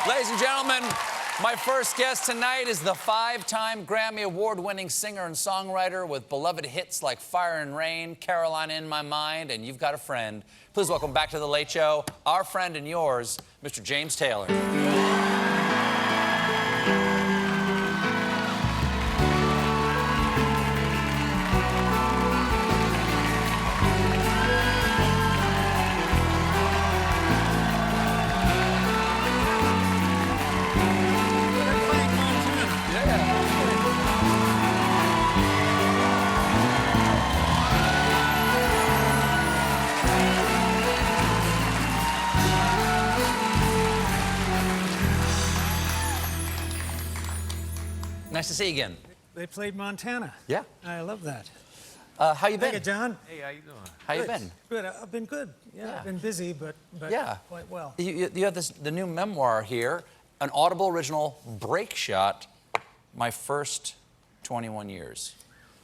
Ladies and gentlemen, my first guest tonight is the 5-time Grammy Award-winning singer and songwriter with beloved hits like Fire and Rain, Caroline in My Mind, and You've Got a Friend. Please welcome back to The Late Show, our friend and yours, Mr. James Taylor. Nice to see you again. They played Montana. Yeah. I love that. How you been? Thank you, John. Hey, how you doing? How you been? Good. I've been good. Yeah, I've been busy, but yeah, quite well. You have the new memoir here, an Audible original, Break Shot, My First 21 Years.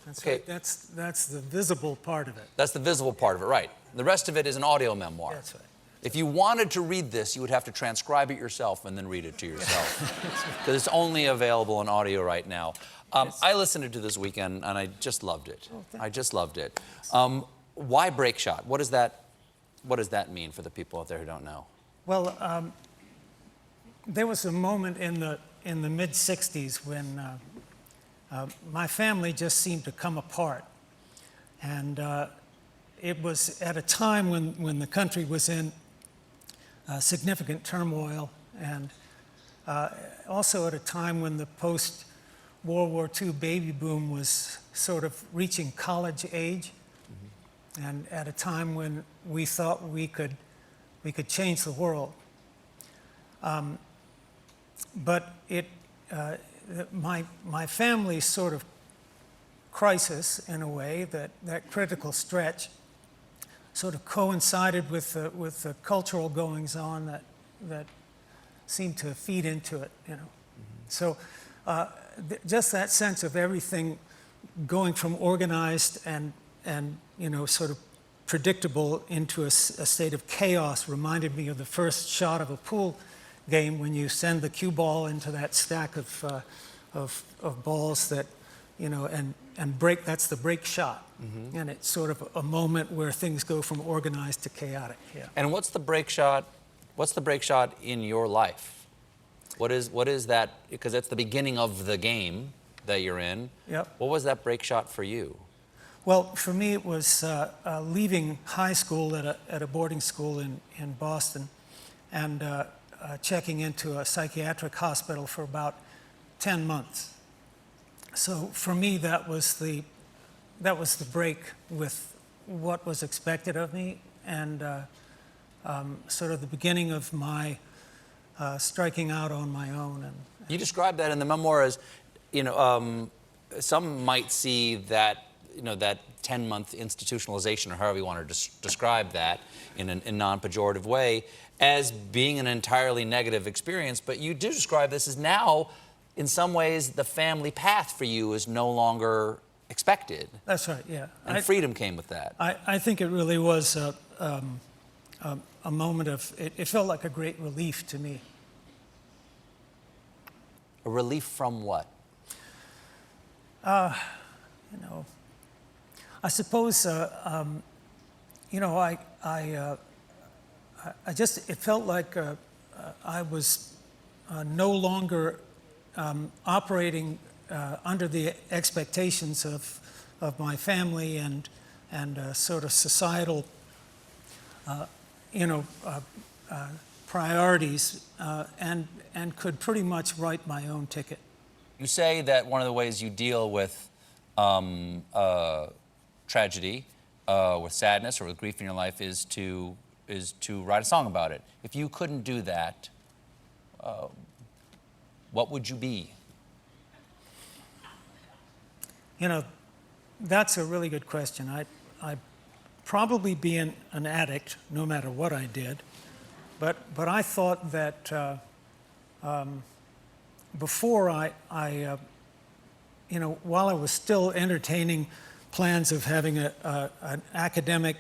That's Okay. right. That's the visible part of it. That's the visible part of it, right. The rest of it is an audio memoir. That's right. If you wanted to read this, you would have to transcribe it yourself and then read it to yourself. Because it's only available in audio right now. I listened to it this weekend, and I just loved it. I just loved it. Why Break Shot? What does that mean for the people out there who don't know? Well, there was a moment in the mid-'60s when my family just seemed to come apart. And it was at a time when the country was in significant turmoil, and also at a time when the post-World War II baby boom was sort of reaching college age, and at a time when we thought we could change the world. But my family's sort of crisis, in a way, that critical stretch, sort of coincided with the cultural goings-on that seemed to feed into it, you know. So just that sense of everything going from organized and you know, sort of predictable into a state of chaos reminded me of the first shot of a pool game when you send the cue ball into that stack of balls that, you know, and break, that's the break shot. And it's sort of a moment where things go from organized to chaotic. Yeah. And what's the break shot in your life? What is that, because it's the beginning of the game that you're in. Yep. What was that break shot for you? Well, for me it was leaving high school at a boarding school in Boston and checking into a psychiatric hospital for about 10 months. So for me, that was the break with what was expected of me, and sort of the beginning of my striking out on my own. And you describe that in the memoir as, you know, some might see that, you know, that 10-month institutionalization, or however you want to describe that in a non-pejorative way, as being an entirely negative experience. But you do describe this as now, in some ways, the family path for you is no longer expected. That's right, yeah. And freedom came with that. I think it really was a moment of, it felt like a great relief to me. A relief from what? You know, I suppose, you know, I just, it felt like I was no longer operating under the expectations of my family and sort of societal, you know, priorities, and could pretty much write my own ticket. You say that one of the ways you deal with tragedy, with sadness or with grief in your life is to write a song about it. If you couldn't do that, what would you be? You know, that's a really good question. I'd probably be an addict no matter what I did, but I thought that before you know, while I was still entertaining plans of having an academic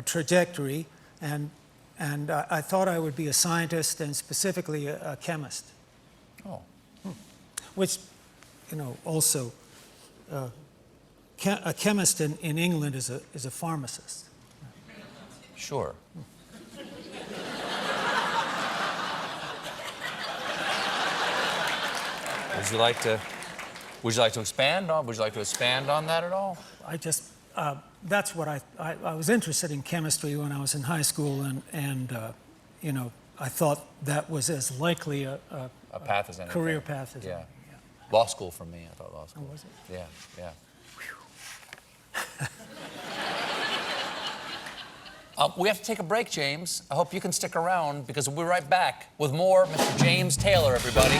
trajectory and And I thought I would be a scientist and specifically a chemist, Oh. which, also, a chemist in England is a pharmacist. Sure. Would you like to expand on? Would you like to expand on that at all? I just, that's what I was interested in chemistry when I was in high school, and I thought that was as likely a path as anything. career path as Yeah. any. Law school for me. I thought law school. Oh, was it? Yeah, yeah. We have to take a break, James. I hope you can stick around because we'll be right back with more Mr. James Taylor, everybody.